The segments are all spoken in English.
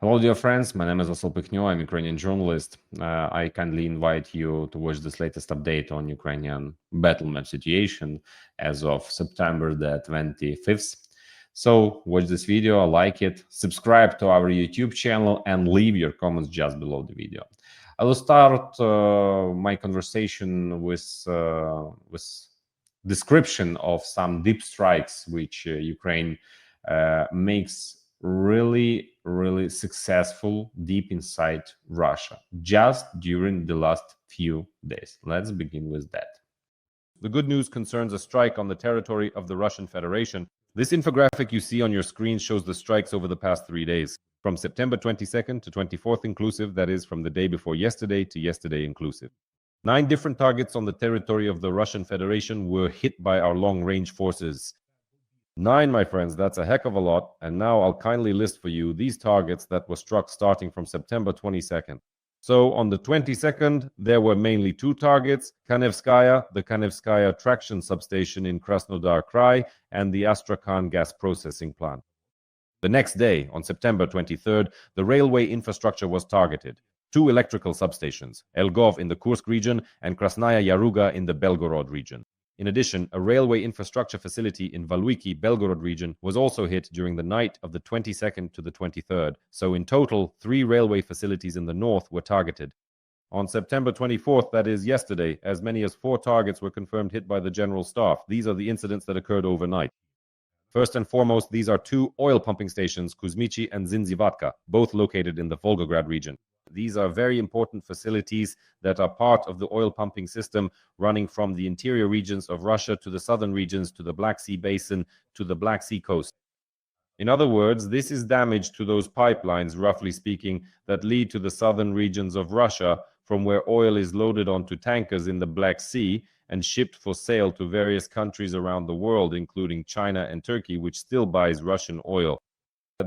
Hello, dear friends. My name is Vasyl Pekhno. I'm a Ukrainian journalist. I kindly invite you to watch this latest update on Ukrainian battle map situation as of September the 25th. So watch this video, like it, subscribe to our YouTube channel, and leave your comments just below the video. I will start my conversation with description of some deep strikes which Ukraine makes really successful deep inside Russia just during the last few days. Let's begin with that. The good news concerns a strike on the territory of the Russian Federation. This infographic you see on your screen shows the strikes over the past 3 days, from September 22nd to 24th inclusive, that is, from the day before yesterday to yesterday inclusive. 9 different targets on the territory of the Russian Federation were hit by our long-range forces. 9, my friends, that's a heck of a lot, and now I'll kindly list for you these targets that were struck starting from September 22nd. So on the 22nd, there were mainly 2 targets, Kanevskaya, the Kanevskaya traction substation in Krasnodar Krai, and the Astrakhan gas processing plant. The next day, on September 23rd, the railway infrastructure was targeted. 2 electrical substations, Elgov in the Kursk region and Krasnaya Yaruga in the Belgorod region. In addition, a railway infrastructure facility in Valuyki, Belgorod region was also hit during the night of the 22nd to the 23rd, so in total 3 railway facilities in the north were targeted. On September 24th, that is yesterday, as many as 4 targets were confirmed hit by the General Staff. These are the incidents that occurred overnight. First and foremost, these are 2 oil pumping stations, Kuzmichi and Zinzivatka, both located in the Volgograd region. These are very important facilities that are part of the oil pumping system running from the interior regions of Russia to the southern regions, to the Black Sea basin, to the Black Sea coast. In other words, this is damage to those pipelines, roughly speaking, that lead to the southern regions of Russia, from where oil is loaded onto tankers in the Black Sea and shipped for sale to various countries around the world, including China and Turkey, which still buys Russian oil.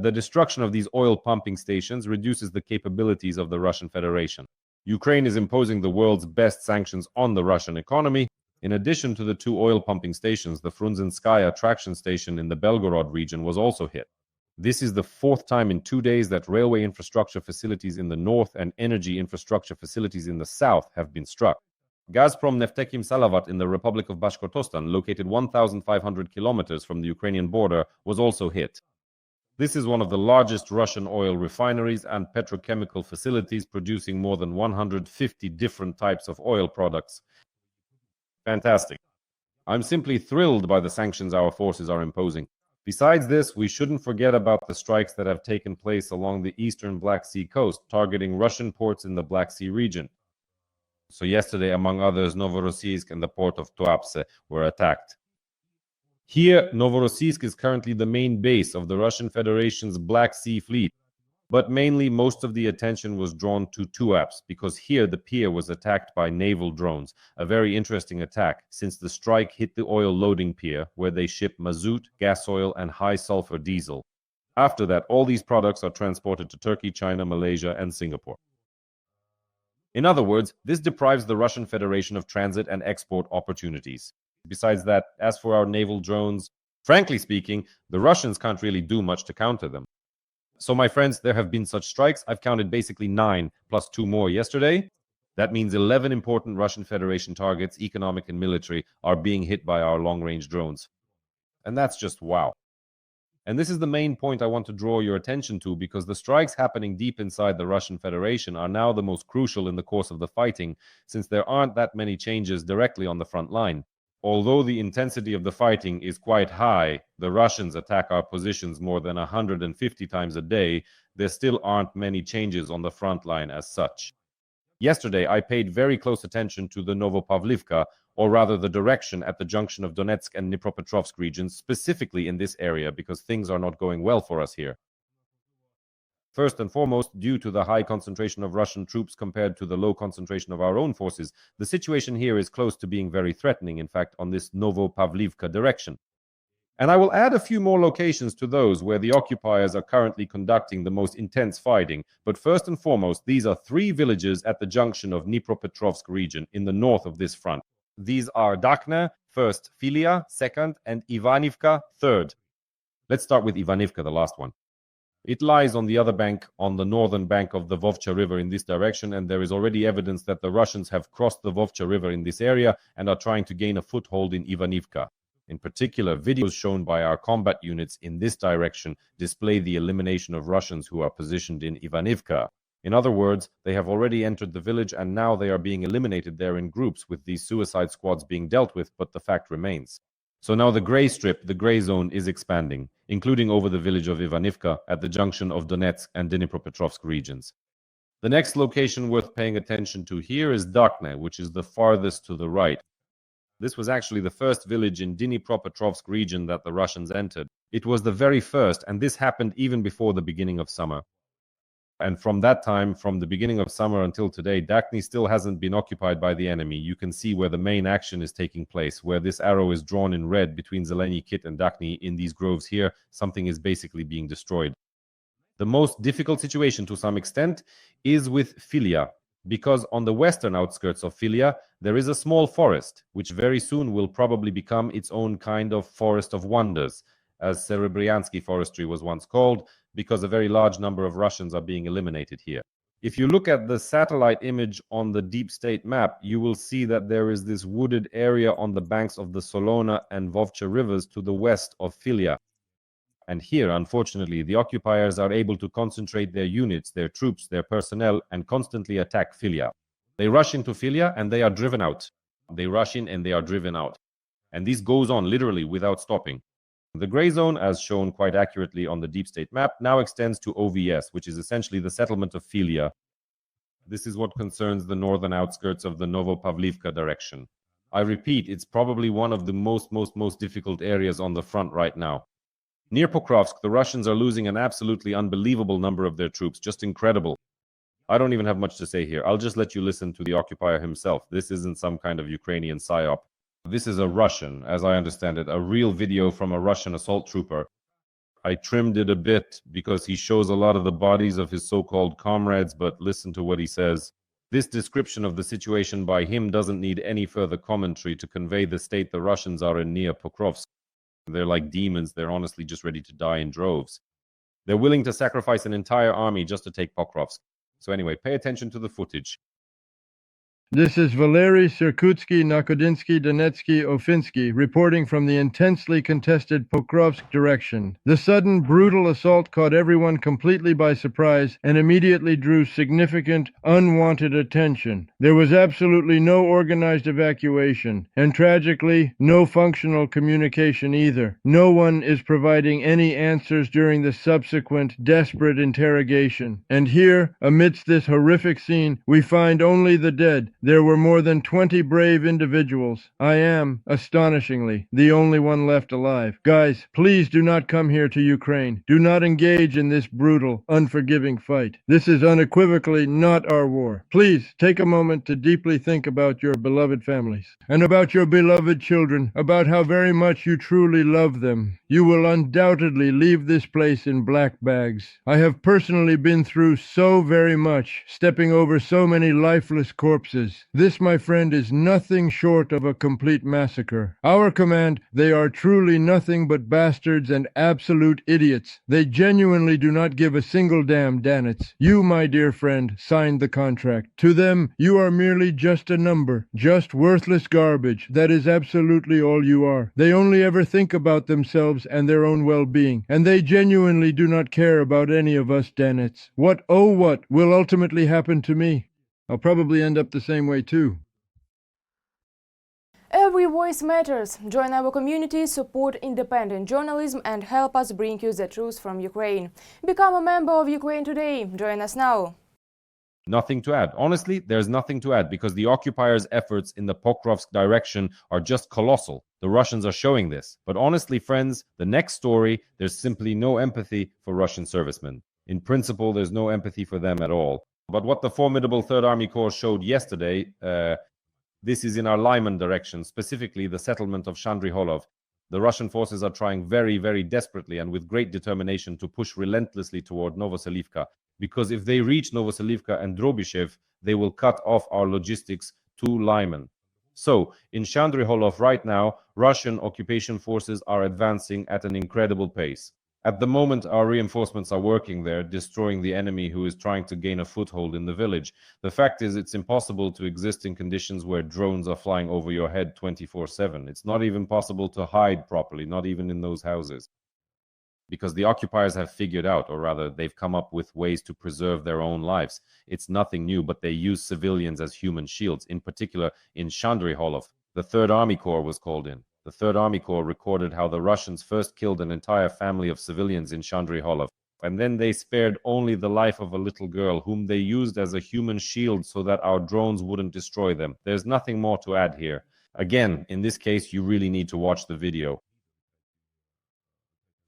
The destruction of these oil pumping stations reduces the capabilities of the Russian Federation. Ukraine is imposing the world's best sanctions on the Russian economy. In addition to the 2 oil pumping stations, the Frunzinskaya traction station in the Belgorod region was also hit. This is the 4th time in 2 days that railway infrastructure facilities in the north and energy infrastructure facilities in the south have been struck. Gazprom Neftekhim Salavat in the Republic of Bashkortostan, located 1,500 kilometers from the Ukrainian border, was also hit. This is one of the largest Russian oil refineries and petrochemical facilities producing more than 150 different types of oil products. Fantastic. I'm simply thrilled by the sanctions our forces are imposing. Besides this, we shouldn't forget about the strikes that have taken place along the eastern Black Sea coast, targeting Russian ports in the Black Sea region. So yesterday, among others, Novorossiysk and the port of Tuapse were attacked. Here, Novorossiysk is currently the main base of the Russian Federation's Black Sea Fleet, but mainly most of the attention was drawn to Tuapse, because here the pier was attacked by naval drones, a very interesting attack, since the strike hit the oil loading pier, where they ship mazout, gas oil, and high-sulfur diesel. After that, all these products are transported to Turkey, China, Malaysia, and Singapore. In other words, this deprives the Russian Federation of transit and export opportunities. Besides that, as for our naval drones, frankly speaking, the Russians can't really do much to counter them. So, my friends, there have been such strikes. I've counted basically 9 plus 2 more yesterday. That means 11 important Russian Federation targets, economic and military, are being hit by our long-range drones. And that's just wow. And this is the main point I want to draw your attention to, because the strikes happening deep inside the Russian Federation are now the most crucial in the course of the fighting, since there aren't that many changes directly on the front line. Although the intensity of the fighting is quite high, the Russians attack our positions more than 150 times a day, there still aren't many changes on the front line as such. Yesterday, I paid very close attention to the Novopavlivka, or rather the direction at the junction of Donetsk and Dnipropetrovsk regions, specifically in this area, because things are not going well for us here. First and foremost, due to the high concentration of Russian troops compared to the low concentration of our own forces, the situation here is close to being very threatening, in fact, on this Novopavlivka direction. And I will add a few more locations to those where the occupiers are currently conducting the most intense fighting. But first and foremost, these are 3 villages at the junction of Dnipropetrovsk region in the north of this front. These are Dakhne, first, Filia, second, and Ivanivka, third. Let's start with Ivanivka, the last one. It lies on the other bank, on the northern bank of the Vovcha River in this direction, and there is already evidence that the Russians have crossed the Vovcha River in this area and are trying to gain a foothold in Ivanivka. In particular, videos shown by our combat units in this direction display the elimination of Russians who are positioned in Ivanivka. In other words, they have already entered the village and now they are being eliminated there in groups, with these suicide squads being dealt with, but the fact remains. So now the gray strip, the gray zone, is expanding, including over the village of Ivanivka at the junction of Donetsk and Dnipropetrovsk regions. The next location worth paying attention to here is Darkne, which is the farthest to the right. This was actually the first village in Dnipropetrovsk region that the Russians entered. It was the very first, and this happened even before the beginning of summer. And from that time, from the beginning of summer until today, Darkne still hasn't been occupied by the enemy. You can see where the main action is taking place, where this arrow is drawn in red between Zeleny Kit and Darkne in these groves here. Something is basically being destroyed. The most difficult situation to some extent is with Filia, because on the western outskirts of Filia, there is a small forest, which very soon will probably become its own kind of forest of wonders, as Serebryansky forestry was once called, because a very large number of Russians are being eliminated here. If you look at the satellite image on the deep state map, you will see that there is this wooded area on the banks of the Solona and Vovcha rivers to the west of Filia. And here, unfortunately, the occupiers are able to concentrate their units, their troops, their personnel, and constantly attack Filia. They rush into Filia and they are driven out. They rush in and they are driven out. And this goes on literally without stopping. The gray zone, as shown quite accurately on the deep state map, now extends to OVS, which is essentially the settlement of Filia. This is what concerns the northern outskirts of the Novopavlivka direction. I repeat, it's probably one of the most difficult areas on the front right now. Near Pokrovsk, the Russians are losing an absolutely unbelievable number of their troops, just incredible. I don't even have much to say here. I'll just let you listen to the occupier himself. This isn't some kind of Ukrainian psyop. This is a Russian, as I understand it, a real video from a Russian assault trooper. I trimmed it a bit because he shows a lot of the bodies of his so-called comrades, but listen to what he says. This description of the situation by him doesn't need any further commentary to convey the state the Russians are in near Pokrovsk. They're like demons. They're honestly just ready to die in droves. They're willing to sacrifice an entire army just to take Pokrovsk. So anyway, pay attention to the footage. This is Valery Sirkutsky, Nakodinsky, Donetsky, Ofinsky, reporting from the intensely contested Pokrovsk direction. The sudden, brutal assault caught everyone completely by surprise and immediately drew significant, unwanted attention. There was absolutely no organized evacuation, and tragically, no functional communication either. No one is providing any answers during the subsequent, desperate interrogation. And here, amidst this horrific scene, we find only the dead. There were more than 20 brave individuals. I am, astonishingly, the only one left alive. Guys, please do not come here to Ukraine. Do not engage in this brutal, unforgiving fight. This is unequivocally not our war. Please, take a moment to deeply think about your beloved families and about your beloved children, about how very much you truly love them. You will undoubtedly leave this place in black bags. I have personally been through so very much, stepping over so many lifeless corpses. This, my friend, is nothing short of a complete massacre. Our command, they are truly nothing but bastards and absolute idiots. They genuinely do not give a single damn, Danitz. You, my dear friend, signed the contract. To them, you are merely just a number, just worthless garbage. That is absolutely all you are. They only ever think about themselves and their own well-being, and they genuinely do not care about any of us, Danitz. What, oh what, will ultimately happen to me? I'll probably end up the same way too. Every voice matters. Join our community, support independent journalism and help us bring you the truth from Ukraine. Become a member of Ukraine Today. Join us now. Nothing to add. Honestly, there's nothing to add because the occupiers' efforts in the Pokrovsk direction are just colossal. The Russians are showing this. But honestly, friends, the next story, there's simply no empathy for Russian servicemen. In principle, there's no empathy for them at all. But what the formidable Third Army Corps showed yesterday, this is in our Lyman direction, specifically the settlement of Shandryholove. The Russian forces are trying very desperately and with great determination to push relentlessly toward Novopavlivka, because if they reach Novopavlivka and Drobyshev, they will cut off our logistics to Lyman. So, in Shandryholove right now, Russian occupation forces are advancing at an incredible pace. At the moment, our reinforcements are working there, destroying the enemy who is trying to gain a foothold in the village. The fact is, it's impossible to exist in conditions where drones are flying over your head 24/7. It's not even possible to hide properly, not even in those houses. Because the occupiers have figured out, or rather, they've come up with ways to preserve their own lives. It's nothing new, but they use civilians as human shields. In particular, in Shandryholove, the 3rd Army Corps was called in. The 3rd Army Corps recorded how the Russians first killed an entire family of civilians in Shandryholove, and then they spared only the life of a little girl whom they used as a human shield so that our drones wouldn't destroy them. There's nothing more to add here. Again, in this case, you really need to watch the video,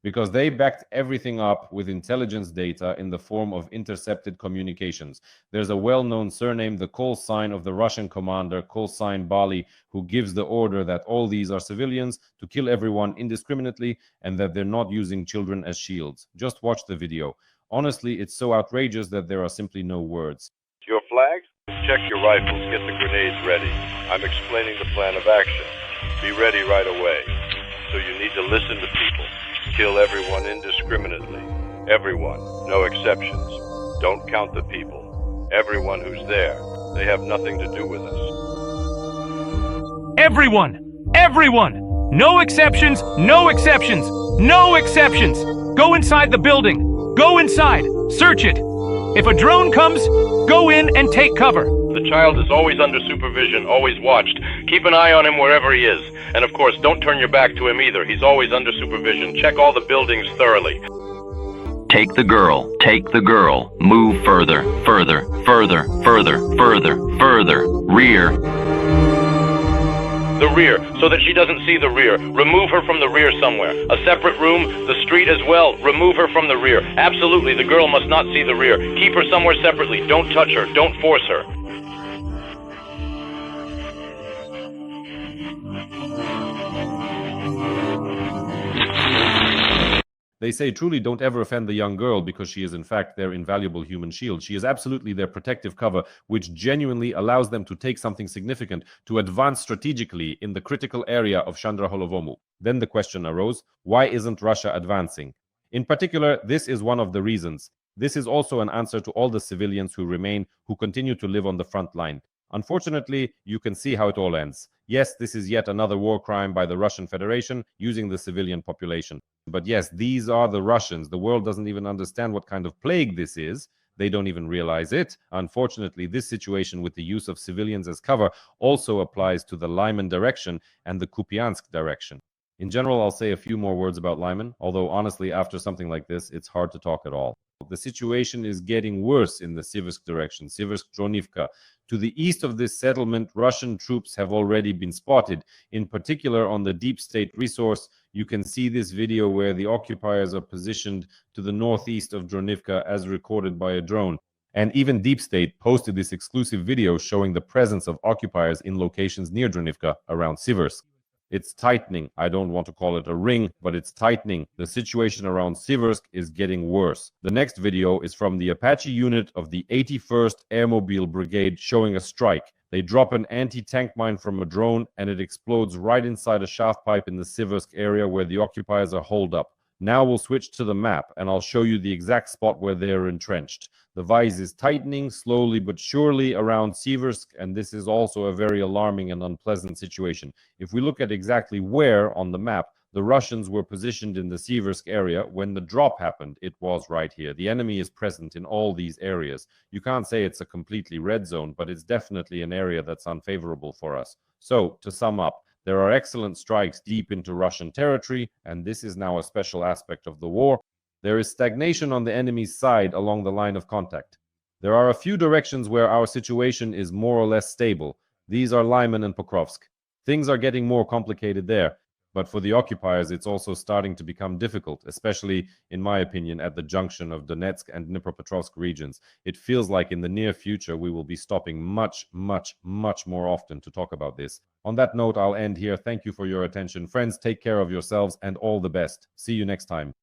because they backed everything up with intelligence data in the form of intercepted communications. There's a well-known surname, the call sign of the Russian commander, call sign Bali, who gives the order that all these are civilians, to kill everyone indiscriminately, and that they're not using children as shields. Just watch the video. Honestly, it's so outrageous that there are simply no words. Your flags? Check your rifles, get the grenades ready. I'm explaining the plan of action. Be ready right away. So you need to listen to people. Kill everyone indiscriminately. Everyone, no exceptions. Don't count the people. Everyone who's there. They have nothing to do with us. Everyone! Everyone! No exceptions! No exceptions! No exceptions! Go inside the building! Go inside! Search it! If a drone comes, go in and take cover. The child is always under supervision, always watched. Keep an eye on him wherever he is. And of course, don't turn your back to him either. He's always under supervision. Check all the buildings thoroughly. Take the girl. Take the girl. Move further, further, further, further, further, further. Rear. The rear, so that she doesn't see the rear. Remove her from the rear somewhere. A separate room, the street as well. Remove her from the rear. Absolutely, the girl must not see the rear. Keep her somewhere separately. Don't touch her. Don't force her. They say truly don't ever offend the young girl, because she is in fact their invaluable human shield. She is absolutely their protective cover, which genuinely allows them to take something significant, to advance strategically in the critical area of Shandryholove. Then the question arose, why isn't Russia advancing? In particular, this is one of the reasons. This is also an answer to all the civilians who remain, who continue to live on the front line. Unfortunately, you can see how it all ends. Yes, this is yet another war crime by the Russian Federation using the civilian population. But yes, these are the Russians. The world doesn't even understand what kind of plague this is. They don't even realize it. Unfortunately, this situation with the use of civilians as cover also applies to the Lyman direction and the Kupiansk direction. In general, I'll say a few more words about Lyman, although honestly, after something like this, it's hard to talk at all. The situation is getting worse in the Siversk direction, Siversk, Dronivka. To the east of this settlement, Russian troops have already been spotted, in particular on the deep state resource. You can see this video where the occupiers are positioned to the northeast of Dronivka as recorded by a drone. And even Deep State posted this exclusive video showing the presence of occupiers in locations near Dronivka around Siversk. It's tightening. I don't want to call it a ring, but it's tightening. The situation around Siversk is getting worse. The next video is from the Apache unit of the 81st Airmobile Brigade showing a strike. They drop an anti-tank mine from a drone and it explodes right inside a shaft pipe in the Siversk area where the occupiers are holed up. Now we'll switch to the map and I'll show you the exact spot where they're entrenched. The vise is tightening slowly but surely around Siversk, and this is also a very alarming and unpleasant situation. If we look at exactly where on the map the Russians were positioned in the Siversk area when the drop happened, it was right here. The enemy is present in all these areas. You can't say it's a completely red zone, but it's definitely an area that's unfavorable for us. So, to sum up, there are excellent strikes deep into Russian territory, and this is now a special aspect of the war. There is stagnation on the enemy's side along the line of contact. There are a few directions where our situation is more or less stable. These are Lyman and Pokrovsk. Things are getting more complicated there, but for the occupiers it's also starting to become difficult, especially, in my opinion, at the junction of Donetsk and Dnipropetrovsk regions. It feels like in the near future we will be stopping much more often to talk about this. On that note, I'll end here. Thank you for your attention. Friends, take care of yourselves and all the best. See you next time.